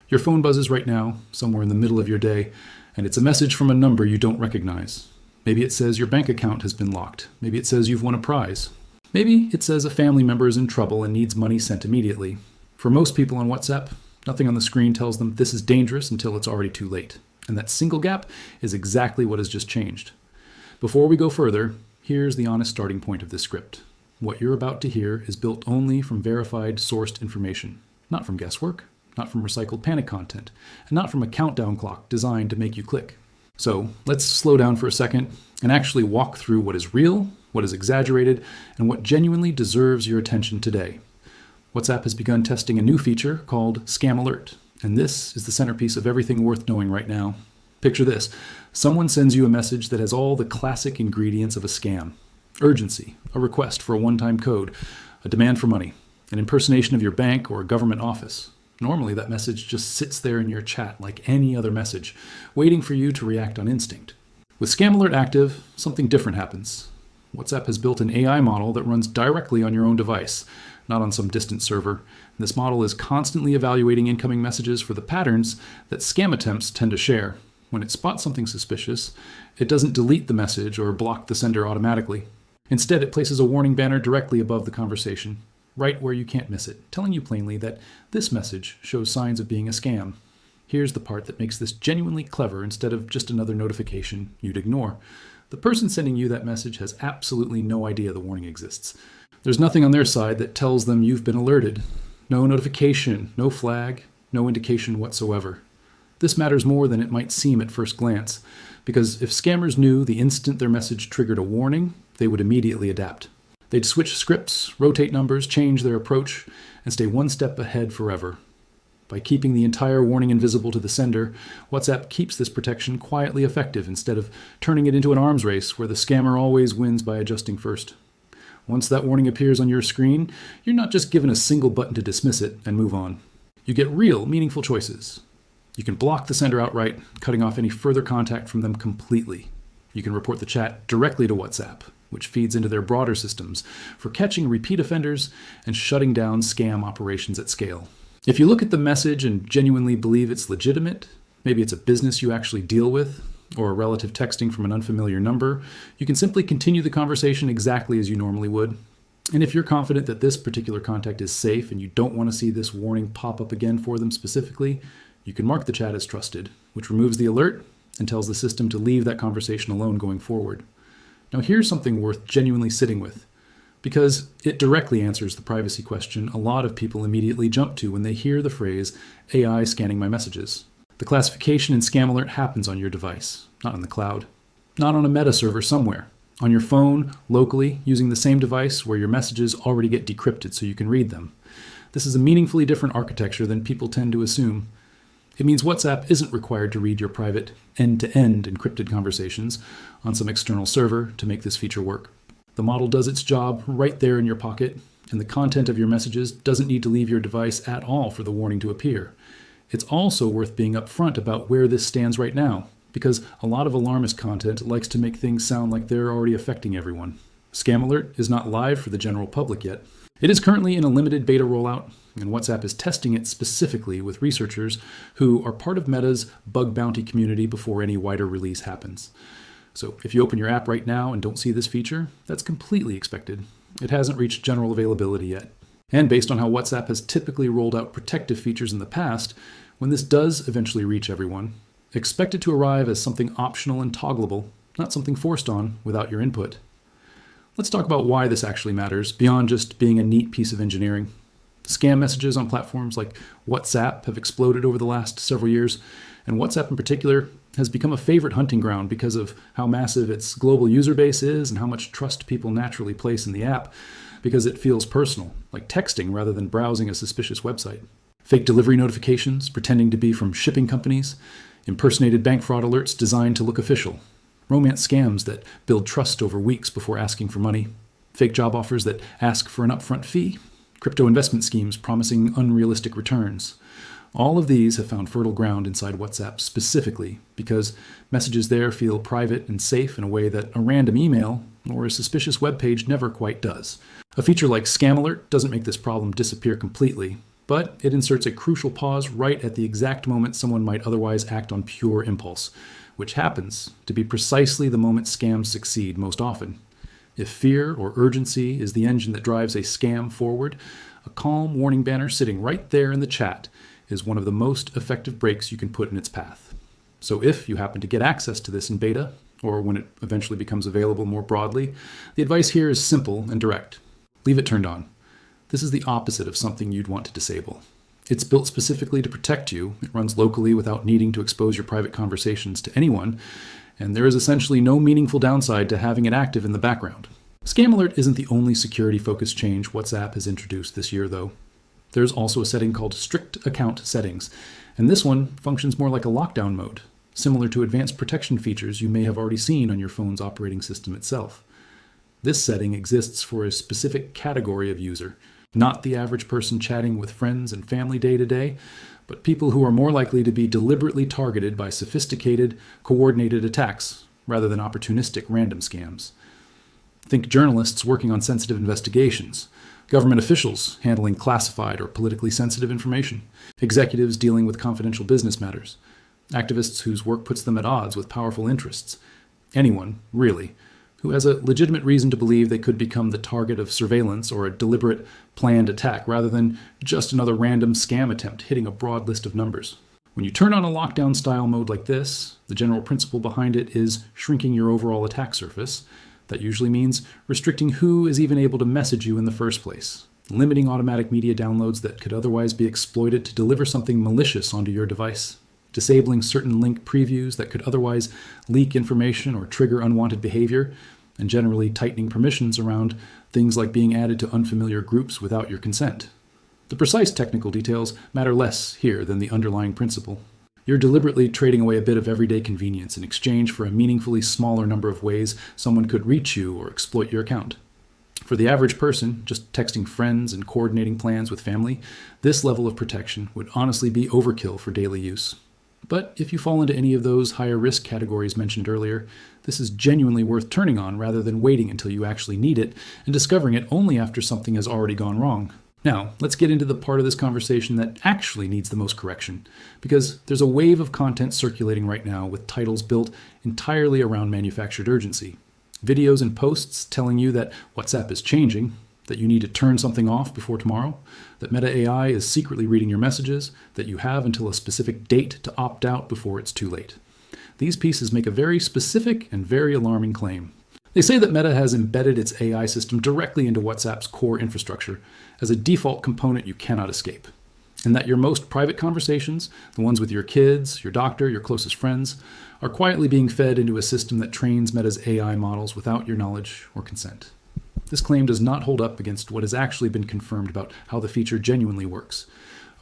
Your phone buzzes right now, somewhere in the middle of your day, and it's a message from a number you don't recognize. Maybe it says your bank account has been locked. Maybe it says you've won a prize. Maybe it says a family member is in trouble and needs money sent immediately. For most people on WhatsApp, nothing on the screen tells them this is dangerous until it's already too late. And that single gap is exactly what has just changed. Before we go further, here's the honest starting point of this script. What you're about to hear is built only from verified, sourced information, not from guesswork, not from recycled panic content, and not from a countdown clock designed to make you click. So let's slow down for a second and actually walk through what is real, what is exaggerated, and what genuinely deserves your attention today. WhatsApp has begun testing a new feature called Scam Alert, and this is the centerpiece of everything worth knowing right now. Picture this. Someone sends you a message that has all the classic ingredients of a scam. Urgency, a request for a one-time code, a demand for money, an impersonation of your bank or a government office. Normally, that message just sits there in your chat like any other message, waiting for you to react on instinct. With Scam Alert active, something different happens. WhatsApp has built an AI model that runs directly on your own device, not on some distant server. And this model is constantly evaluating incoming messages for the patterns that scam attempts tend to share. When it spots something suspicious, it doesn't delete the message or block the sender automatically. Instead, it places a warning banner directly above the conversation, right where you can't miss it, telling you plainly that this message shows signs of being a scam. Here's the part that makes this genuinely clever instead of just another notification you'd ignore. The person sending you that message has absolutely no idea the warning exists. There's nothing on their side that tells them you've been alerted. No notification, no flag, no indication whatsoever. This matters more than it might seem at first glance, because if scammers knew the instant their message triggered a warning, they would immediately adapt. They'd switch scripts, rotate numbers, change their approach, and stay one step ahead forever. By keeping the entire warning invisible to the sender, WhatsApp keeps this protection quietly effective instead of turning it into an arms race where the scammer always wins by adjusting first. Once that warning appears on your screen, you're not just given a single button to dismiss it and move on. You get real, meaningful choices. You can block the sender outright, cutting off any further contact from them completely. You can report the chat directly to WhatsApp, which feeds into their broader systems for catching repeat offenders and shutting down scam operations at scale. If you look at the message and genuinely believe it's legitimate, maybe it's a business you actually deal with, or a relative texting from an unfamiliar number, you can simply continue the conversation exactly as you normally would. And if you're confident that this particular contact is safe and you don't want to see this warning pop up again for them specifically, you can mark the chat as trusted, which removes the alert and tells the system to leave that conversation alone going forward. Now here's something worth genuinely sitting with, because it directly answers the privacy question a lot of people immediately jump to when they hear the phrase AI scanning my messages. The classification in Scam Alert happens on your device, not in the cloud, not on a meta server somewhere, on your phone, locally, using the same device where your messages already get decrypted so you can read them. This is a meaningfully different architecture than people tend to assume. It means WhatsApp isn't required to read your private, end-to-end encrypted conversations on some external server to make this feature work. The model does its job right there in your pocket, and the content of your messages doesn't need to leave your device at all for the warning to appear. It's also worth being upfront about where this stands right now, because a lot of alarmist content likes to make things sound like they're already affecting everyone. Scam Alert is not live for the general public yet. It is currently in a limited beta rollout, and WhatsApp is testing it specifically with researchers who are part of Meta's bug bounty community before any wider release happens. So if you open your app right now and don't see this feature, that's completely expected. It hasn't reached general availability yet. And based on how WhatsApp has typically rolled out protective features in the past, when this does eventually reach everyone, expect it to arrive as something optional and toggleable, not something forced on without your input. Let's talk about why this actually matters, beyond just being a neat piece of engineering. Scam messages on platforms like WhatsApp have exploded over the last several years, and WhatsApp in particular has become a favorite hunting ground because of how massive its global user base is and how much trust people naturally place in the app, because it feels personal, like texting rather than browsing a suspicious website. Fake delivery notifications pretending to be from shipping companies, impersonated bank fraud alerts designed to look official, romance scams that build trust over weeks before asking for money, fake job offers that ask for an upfront fee, crypto investment schemes promising unrealistic returns. All of these have found fertile ground inside WhatsApp specifically because messages there feel private and safe in a way that a random email or a suspicious web page never quite does. A feature like Scam Alert doesn't make this problem disappear completely, but it inserts a crucial pause right at the exact moment someone might otherwise act on pure impulse, which happens to be precisely the moment scams succeed most often. If fear or urgency is the engine that drives a scam forward, a calm warning banner sitting right there in the chat is one of the most effective brakes you can put in its path. So if you happen to get access to this in beta, or when it eventually becomes available more broadly, the advice here is simple and direct. Leave it turned on. This is the opposite of something you'd want to disable. It's built specifically to protect you. It runs locally without needing to expose your private conversations to anyone, and there is essentially no meaningful downside to having it active in the background. Scam Alert isn't the only security-focused change WhatsApp has introduced this year, though. There's also a setting called Strict Account Settings, and this one functions more like a lockdown mode, similar to advanced protection features you may have already seen on your phone's operating system itself. This setting exists for a specific category of user, not the average person chatting with friends and family day to day, but people who are more likely to be deliberately targeted by sophisticated, coordinated attacks rather than opportunistic random scams. Think journalists working on sensitive investigations, government officials handling classified or politically sensitive information, executives dealing with confidential business matters, activists whose work puts them at odds with powerful interests. Anyone, really, who has a legitimate reason to believe they could become the target of surveillance or a deliberate, planned attack rather than just another random scam attempt hitting a broad list of numbers. When you turn on a lockdown-style mode like this, the general principle behind it is shrinking your overall attack surface. That usually means restricting who is even able to message you in the first place, limiting automatic media downloads that could otherwise be exploited to deliver something malicious onto your device, disabling certain link previews that could otherwise leak information or trigger unwanted behavior, and generally tightening permissions around things like being added to unfamiliar groups without your consent. The precise technical details matter less here than the underlying principle. You're deliberately trading away a bit of everyday convenience in exchange for a meaningfully smaller number of ways someone could reach you or exploit your account. For the average person, just texting friends and coordinating plans with family, this level of protection would honestly be overkill for daily use. But if you fall into any of those higher risk categories mentioned earlier, this is genuinely worth turning on rather than waiting until you actually need it and discovering it only after something has already gone wrong. Now, let's get into the part of this conversation that actually needs the most correction, because there's a wave of content circulating right now with titles built entirely around manufactured urgency. Videos and posts telling you that WhatsApp is changing, that you need to turn something off before tomorrow, that Meta AI is secretly reading your messages, that you have until a specific date to opt out before it's too late. These pieces make a very specific and very alarming claim. They say that Meta has embedded its AI system directly into WhatsApp's core infrastructure as a default component you cannot escape, and that your most private conversations, the ones with your kids, your doctor, your closest friends, are quietly being fed into a system that trains Meta's AI models without your knowledge or consent. This claim does not hold up against what has actually been confirmed about how the feature genuinely works.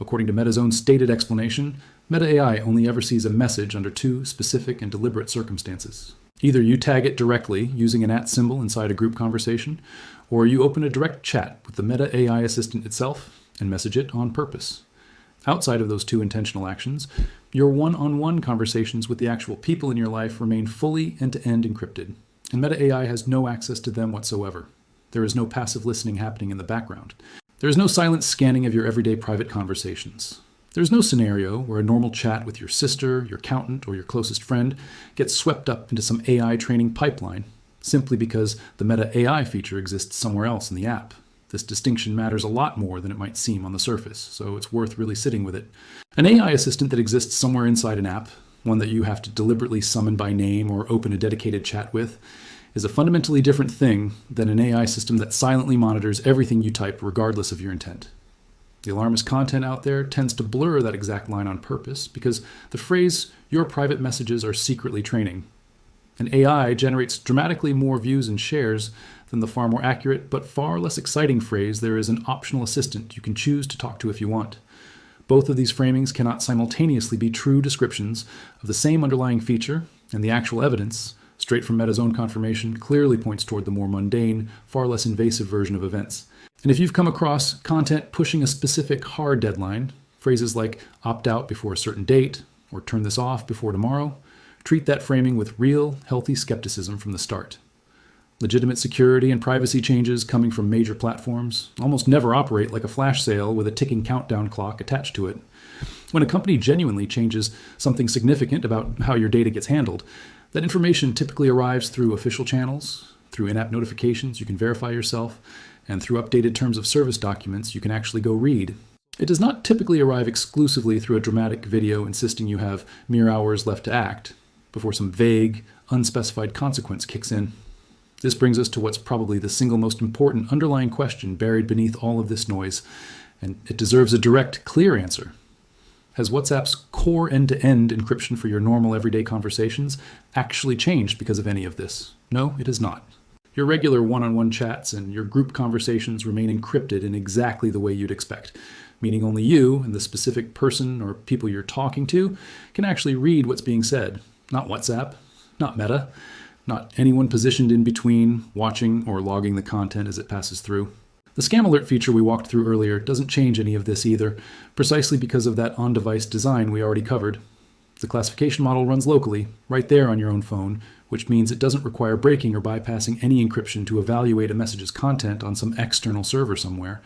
According to Meta's own stated explanation, Meta AI only ever sees a message under two specific and deliberate circumstances. Either you tag it directly using an @ symbol inside a group conversation, or you open a direct chat with the Meta AI assistant itself and message it on purpose. Outside of those two intentional actions, your one-on-one conversations with the actual people in your life remain fully end-to-end encrypted, and Meta AI has no access to them whatsoever. There is no passive listening happening in the background. There is no silent scanning of your everyday private conversations. There's no scenario where a normal chat with your sister, your accountant, or your closest friend gets swept up into some AI training pipeline simply because the Meta AI feature exists somewhere else in the app. This distinction matters a lot more than it might seem on the surface, so it's worth really sitting with it. An AI assistant that exists somewhere inside an app, one that you have to deliberately summon by name or open a dedicated chat with, is a fundamentally different thing than an AI system that silently monitors everything you type regardless of your intent. The alarmist content out there tends to blur that exact line on purpose because the phrase, "your private messages are secretly training," an AI generates dramatically more views and shares than the far more accurate but far less exciting phrase, "there is an optional assistant you can choose to talk to if you want." Both of these framings cannot simultaneously be true descriptions of the same underlying feature, and the actual evidence, straight from Meta's own confirmation, clearly points toward the more mundane, far less invasive version of events. And if you've come across content pushing a specific hard deadline, phrases like "opt out before a certain date" or "turn this off before tomorrow," treat that framing with real, healthy skepticism from the start. Legitimate security and privacy changes coming from major platforms almost never operate like a flash sale with a ticking countdown clock attached to it. When a company genuinely changes something significant about how your data gets handled, that information typically arrives through official channels, through in-app notifications you can verify yourself, and through updated terms of service documents you can actually go read. It does not typically arrive exclusively through a dramatic video insisting you have mere hours left to act, before some vague, unspecified consequence kicks in. This brings us to what's probably the single most important underlying question buried beneath all of this noise, and it deserves a direct, clear answer. Has WhatsApp's core end-to-end encryption for your normal everyday conversations actually changed because of any of this? No, it has not. Your regular one-on-one chats and your group conversations remain encrypted in exactly the way you'd expect, meaning only you and the specific person or people you're talking to can actually read what's being said. Not WhatsApp, not Meta, not anyone positioned in between, watching or logging the content as it passes through. The scam alert feature we walked through earlier doesn't change any of this either, precisely because of that on-device design we already covered. The classification model runs locally, right there on your own phone, which means it doesn't require breaking or bypassing any encryption to evaluate a message's content on some external server somewhere.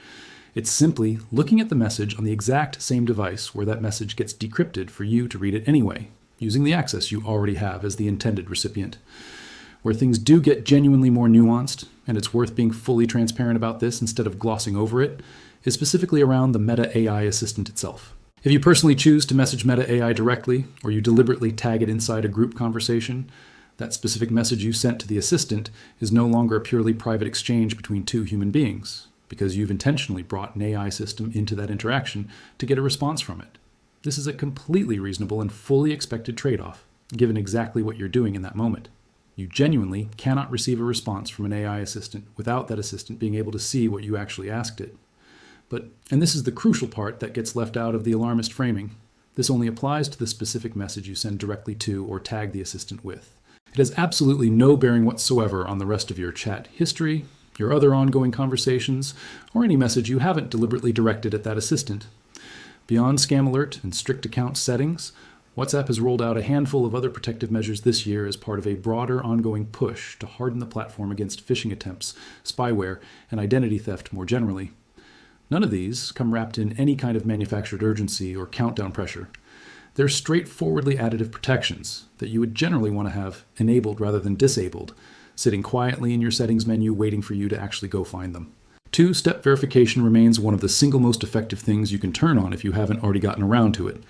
It's simply looking at the message on the exact same device where that message gets decrypted for you to read it anyway, using the access you already have as the intended recipient. Where things do get genuinely more nuanced, and it's worth being fully transparent about this instead of glossing over it, is specifically around the Meta AI assistant itself. If you personally choose to message Meta AI directly, or you deliberately tag it inside a group conversation, that specific message you sent to the assistant is no longer a purely private exchange between two human beings, because you've intentionally brought an AI system into that interaction to get a response from it. This is a completely reasonable and fully expected trade-off, given exactly what you're doing in that moment. You genuinely cannot receive a response from an AI assistant without that assistant being able to see what you actually asked it. And this is the crucial part that gets left out of the alarmist framing, this only applies to the specific message you send directly to or tag the assistant with. It has absolutely no bearing whatsoever on the rest of your chat history, your other ongoing conversations, or any message you haven't deliberately directed at that assistant. Beyond Scam Alert and strict account settings, WhatsApp has rolled out a handful of other protective measures this year as part of a broader ongoing push to harden the platform against phishing attempts, spyware, and identity theft more generally. None of these come wrapped in any kind of manufactured urgency or countdown pressure. They're straightforwardly additive protections that you would generally want to have enabled rather than disabled, sitting quietly in your settings menu waiting for you to actually go find them. Two-step verification remains one of the single most effective things you can turn on if you haven't already gotten around to it.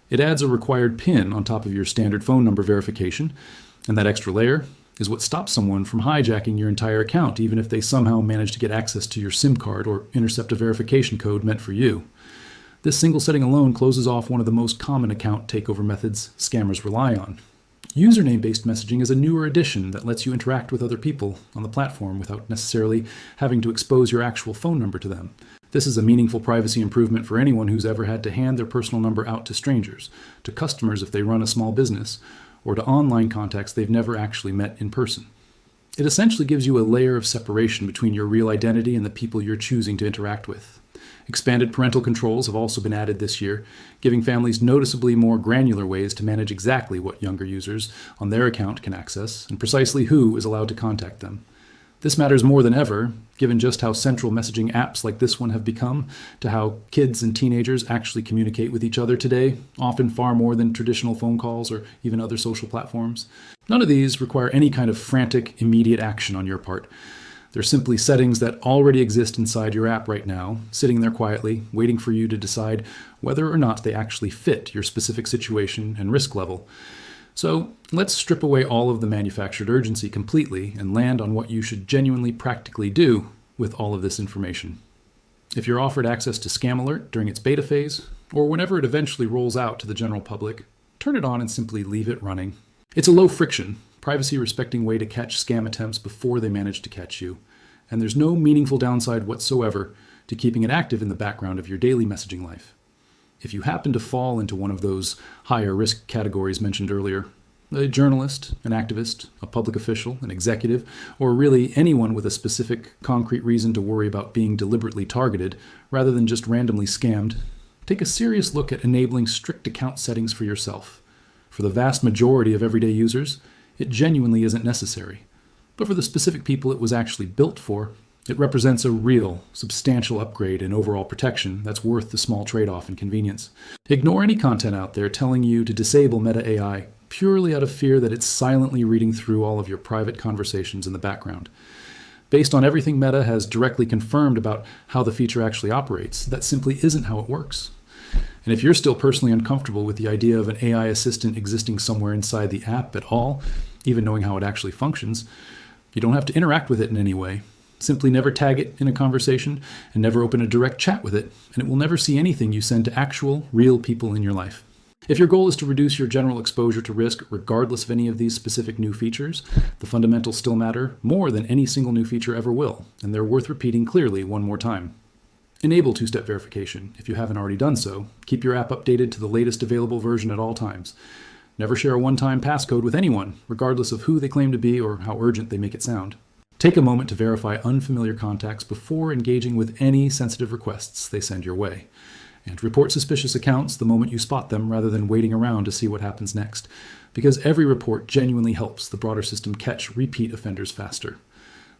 It adds a required PIN on top of your standard phone number verification, and that extra layer is what stops someone from hijacking your entire account, even if they somehow manage to get access to your SIM card or intercept a verification code meant for you. This single setting alone closes off one of the most common account takeover methods scammers rely on. Username-based messaging is a newer addition that lets you interact with other people on the platform without necessarily having to expose your actual phone number to them. This is a meaningful privacy improvement for anyone who's ever had to hand their personal number out to strangers, to customers if they run a small business, or to online contacts they've never actually met in person. It essentially gives you a layer of separation between your real identity and the people you're choosing to interact with. Expanded parental controls have also been added this year, giving families noticeably more granular ways to manage exactly what younger users on their account can access and precisely who is allowed to contact them. This matters more than ever, given just how central messaging apps like this one have become to how kids and teenagers actually communicate with each other today, often far more than traditional phone calls or even other social platforms. None of these require any kind of frantic, immediate action on your part. They're simply settings that already exist inside your app right now, sitting there quietly, waiting for you to decide whether or not they actually fit your specific situation and risk level. So let's strip away all of the manufactured urgency completely and land on what you should genuinely practically do with all of this information. If you're offered access to Scam Alert during its beta phase, or whenever it eventually rolls out to the general public, turn it on and simply leave it running. It's a low-friction, privacy-respecting way to catch scam attempts before they manage to catch you, and there's no meaningful downside whatsoever to keeping it active in the background of your daily messaging life. If you happen to fall into one of those higher risk categories mentioned earlier, a journalist, an activist, a public official, an executive, or really anyone with a specific, concrete reason to worry about being deliberately targeted rather than just randomly scammed, take a serious look at enabling strict account settings for yourself. For the vast majority of everyday users, it genuinely isn't necessary. But for the specific people it was actually built for, it represents a real, substantial upgrade in overall protection that's worth the small trade-off in convenience. Ignore any content out there telling you to disable Meta AI purely out of fear that it's silently reading through all of your private conversations in the background. Based on everything Meta has directly confirmed about how the feature actually operates, that simply isn't how it works. And if you're still personally uncomfortable with the idea of an AI assistant existing somewhere inside the app at all, even knowing how it actually functions, you don't have to interact with it in any way. Simply never tag it in a conversation and never open a direct chat with it, and it will never see anything you send to actual, real people in your life. If your goal is to reduce your general exposure to risk regardless of any of these specific new features, the fundamentals still matter more than any single new feature ever will, and they're worth repeating clearly one more time. Enable two-step verification if you haven't already done so. Keep your app updated to the latest available version at all times. Never share a one-time passcode with anyone, regardless of who they claim to be or how urgent they make it sound. Take a moment to verify unfamiliar contacts before engaging with any sensitive requests they send your way. And report suspicious accounts the moment you spot them rather than waiting around to see what happens next, because every report genuinely helps the broader system catch repeat offenders faster.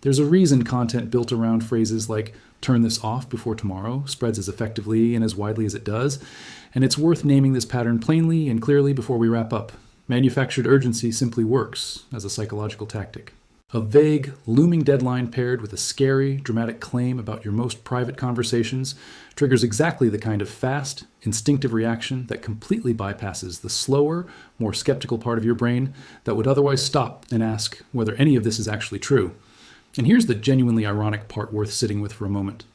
There's a reason content built around phrases like "turn this off before tomorrow" spreads as effectively and as widely as it does, and it's worth naming this pattern plainly and clearly before we wrap up. Manufactured urgency simply works as a psychological tactic. A vague, looming deadline paired with a scary, dramatic claim about your most private conversations triggers exactly the kind of fast, instinctive reaction that completely bypasses the slower, more skeptical part of your brain that would otherwise stop and ask whether any of this is actually true. And here's the genuinely ironic part worth sitting with for a moment.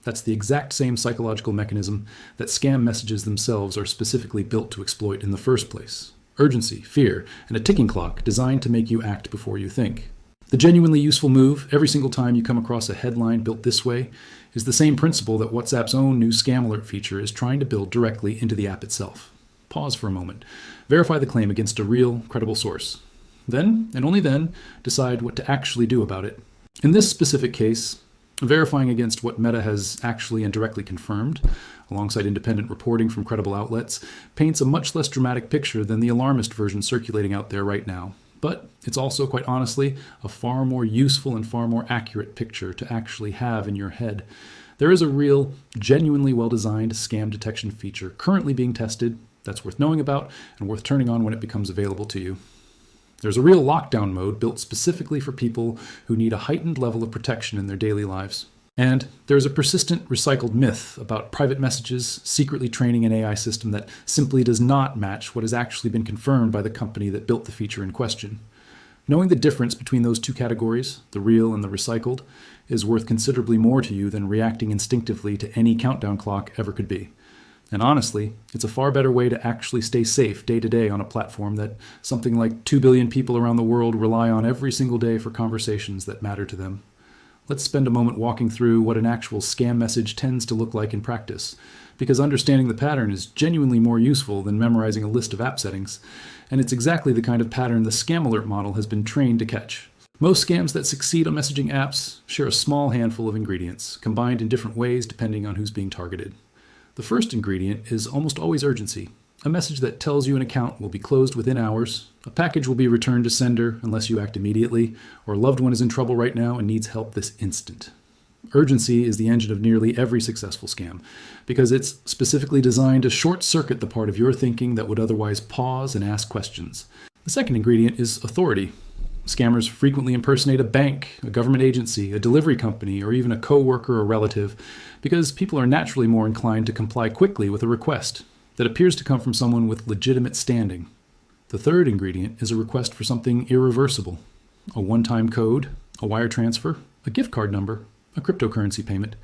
That's the exact same psychological mechanism that scam messages themselves are specifically built to exploit in the first place. Urgency, fear, and a ticking clock designed to make you act before you think. The genuinely useful move, every single time you come across a headline built this way, is the same principle that WhatsApp's own new Scam Alert feature is trying to build directly into the app itself. Pause for a moment. Verify the claim against a real, credible source. Then, and only then, decide what to actually do about it. In this specific case, verifying against what Meta has actually and directly confirmed, alongside independent reporting from credible outlets, paints a much less dramatic picture than the alarmist version circulating out there right now. But it's also, quite honestly, a far more useful and far more accurate picture to actually have in your head. There is a real, genuinely well-designed scam detection feature currently being tested that's worth knowing about and worth turning on when it becomes available to you. There's a real lockdown mode built specifically for people who need a heightened level of protection in their daily lives. And there's a persistent recycled myth about private messages secretly training an AI system that simply does not match what has actually been confirmed by the company that built the feature in question. Knowing the difference between those two categories, the real and the recycled, is worth considerably more to you than reacting instinctively to any countdown clock ever could be. And honestly, it's a far better way to actually stay safe day to day on a platform that something like 2 billion people around the world rely on every single day for conversations that matter to them. Let's spend a moment walking through what an actual scam message tends to look like in practice, because understanding the pattern is genuinely more useful than memorizing a list of app settings, and it's exactly the kind of pattern the Scam Alert model has been trained to catch. Most scams that succeed on messaging apps share a small handful of ingredients, combined in different ways depending on who's being targeted. The first ingredient is almost always urgency, a message that tells you an account will be closed within hours, a package will be returned to sender unless you act immediately, or a loved one is in trouble right now and needs help this instant. Urgency is the engine of nearly every successful scam, because it's specifically designed to short-circuit the part of your thinking that would otherwise pause and ask questions. The second ingredient is authority. Scammers frequently impersonate a bank, a government agency, a delivery company, or even a coworker or relative, because people are naturally more inclined to comply quickly with a request that appears to come from someone with legitimate standing. The third ingredient is a request for something irreversible: a one-time code, a wire transfer, a gift card number, a cryptocurrency payment.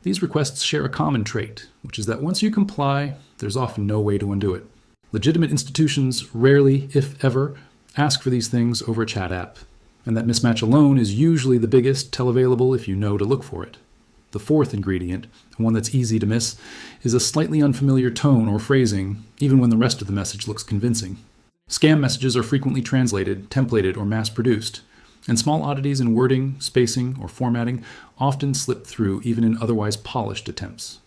These requests share a common trait, which is that once you comply, there's often no way to undo it. Legitimate institutions rarely, if ever, ask for these things over a chat app, and that mismatch alone is usually the biggest tell available if you know to look for it. The fourth ingredient, one that's easy to miss, is a slightly unfamiliar tone or phrasing, even when the rest of the message looks convincing. Scam messages are frequently translated, templated, or mass-produced, and small oddities in wording, spacing, or formatting often slip through even in otherwise polished attempts.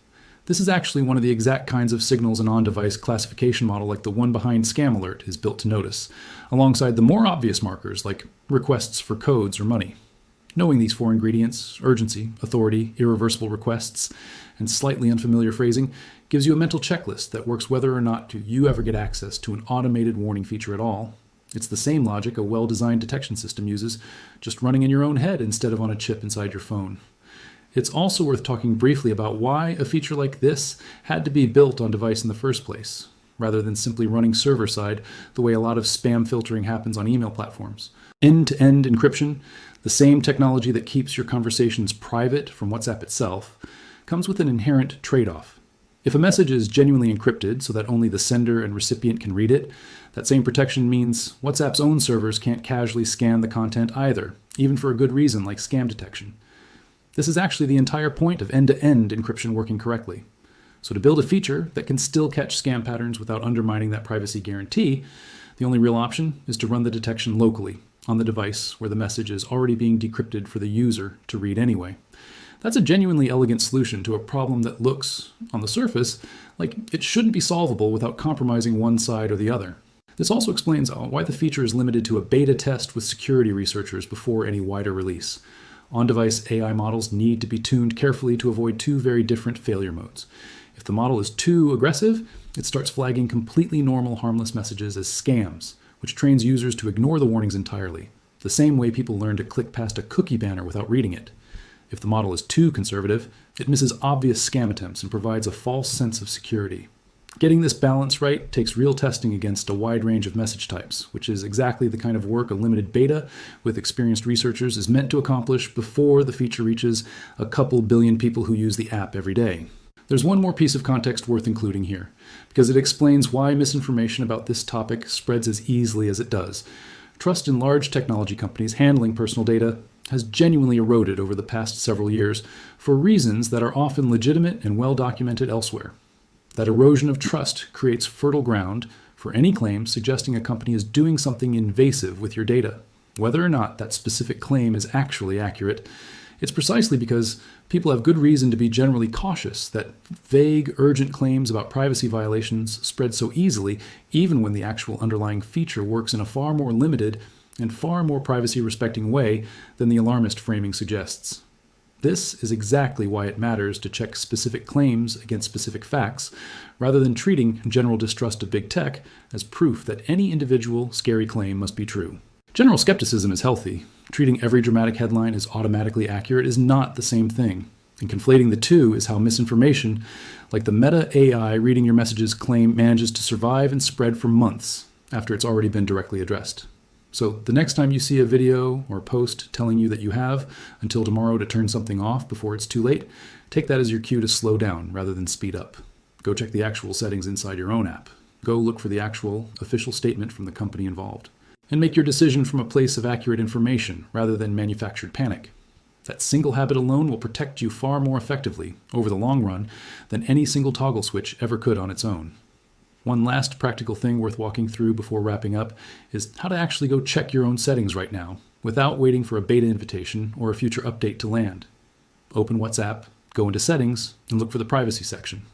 This is actually one of the exact kinds of signals an on-device classification model like the one behind Scam Alert is built to notice, alongside the more obvious markers like requests for codes or money. Knowing these four ingredients, urgency, authority, irreversible requests, and slightly unfamiliar phrasing, gives you a mental checklist that works whether or not you ever get access to an automated warning feature at all. It's the same logic a well-designed detection system uses, just running in your own head instead of on a chip inside your phone. It's also worth talking briefly about why a feature like this had to be built on device in the first place, rather than simply running server-side the way a lot of spam filtering happens on email platforms. End-to-end encryption, the same technology that keeps your conversations private from WhatsApp itself, comes with an inherent trade-off. If a message is genuinely encrypted so that only the sender and recipient can read it, that same protection means WhatsApp's own servers can't casually scan the content either, even for a good reason like scam detection. This is actually the entire point of end-to-end encryption working correctly. So to build a feature that can still catch scam patterns without undermining that privacy guarantee, the only real option is to run the detection locally on the device where the message is already being decrypted for the user to read anyway. That's a genuinely elegant solution to a problem that looks, on the surface, like it shouldn't be solvable without compromising one side or the other. This also explains why the feature is limited to a beta test with security researchers before any wider release. On-device AI models need to be tuned carefully to avoid two very different failure modes. If the model is too aggressive, it starts flagging completely normal, harmless messages as scams, which trains users to ignore the warnings entirely, the same way people learn to click past a cookie banner without reading it. If the model is too conservative, it misses obvious scam attempts and provides a false sense of security. Getting this balance right takes real testing against a wide range of message types, which is exactly the kind of work a limited beta with experienced researchers is meant to accomplish before the feature reaches a couple billion people who use the app every day. There's one more piece of context worth including here, because it explains why misinformation about this topic spreads as easily as it does. Trust in large technology companies handling personal data has genuinely eroded over the past several years for reasons that are often legitimate and well documented elsewhere. That erosion of trust creates fertile ground for any claim suggesting a company is doing something invasive with your data. Whether or not that specific claim is actually accurate, it's precisely because people have good reason to be generally cautious that vague, urgent claims about privacy violations spread so easily, even when the actual underlying feature works in a far more limited and far more privacy-respecting way than the alarmist framing suggests. This is exactly why it matters to check specific claims against specific facts, rather than treating general distrust of big tech as proof that any individual scary claim must be true. General skepticism is healthy. Treating every dramatic headline as automatically accurate is not the same thing. And conflating the two is how misinformation, like the Meta AI reading your messages claim, manages to survive and spread for months after it's already been directly addressed. So the next time you see a video or post telling you that you have until tomorrow to turn something off before it's too late, take that as your cue to slow down rather than speed up. Go check the actual settings inside your own app. Go look for the actual official statement from the company involved. And make your decision from a place of accurate information rather than manufactured panic. That single habit alone will protect you far more effectively over the long run than any single toggle switch ever could on its own. One last practical thing worth walking through before wrapping up is how to actually go check your own settings right now without waiting for a beta invitation or a future update to land. Open WhatsApp, go into Settings, and look for the Privacy section.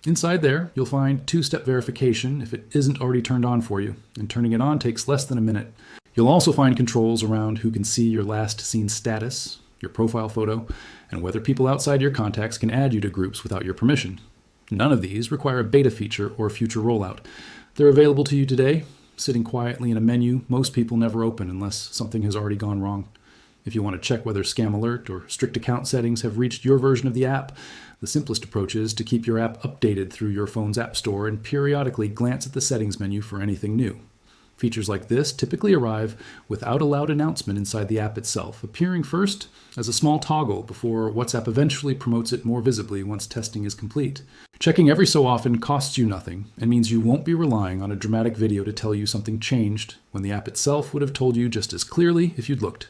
Inside there, you'll find two-step verification if it isn't already turned on for you, and turning it on takes less than a minute. You'll also find controls around who can see your last seen status, your profile photo, and whether people outside your contacts can add you to groups without your permission. None of these require a beta feature or a future rollout. They're available to you today, sitting quietly in a menu most people never open unless something has already gone wrong. If you want to check whether Scam Alert or strict account settings have reached your version of the app, the simplest approach is to keep your app updated through your phone's app store and periodically glance at the settings menu for anything new. Features like this typically arrive without a loud announcement inside the app itself, appearing first as a small toggle before WhatsApp eventually promotes it more visibly once testing is complete. Checking every so often costs you nothing and means you won't be relying on a dramatic video to tell you something changed when the app itself would have told you just as clearly if you'd looked.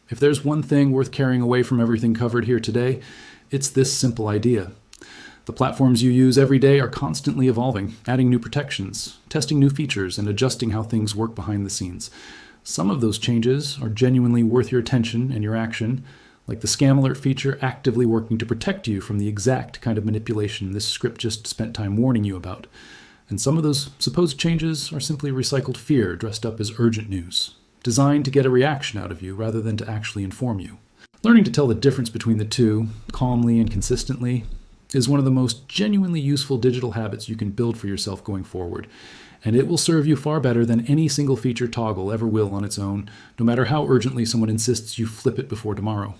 If there's one thing worth carrying away from everything covered here today, it's this simple idea. The platforms you use every day are constantly evolving, adding new protections, testing new features, and adjusting how things work behind the scenes. Some of those changes are genuinely worth your attention and your action, like the scam alert feature actively working to protect you from the exact kind of manipulation this script just spent time warning you about. And some of those supposed changes are simply recycled fear dressed up as urgent news, designed to get a reaction out of you rather than to actually inform you. Learning to tell the difference between the two, calmly and consistently, is one of the most genuinely useful digital habits you can build for yourself going forward. And it will serve you far better than any single feature toggle ever will on its own, no matter how urgently someone insists you flip it before tomorrow.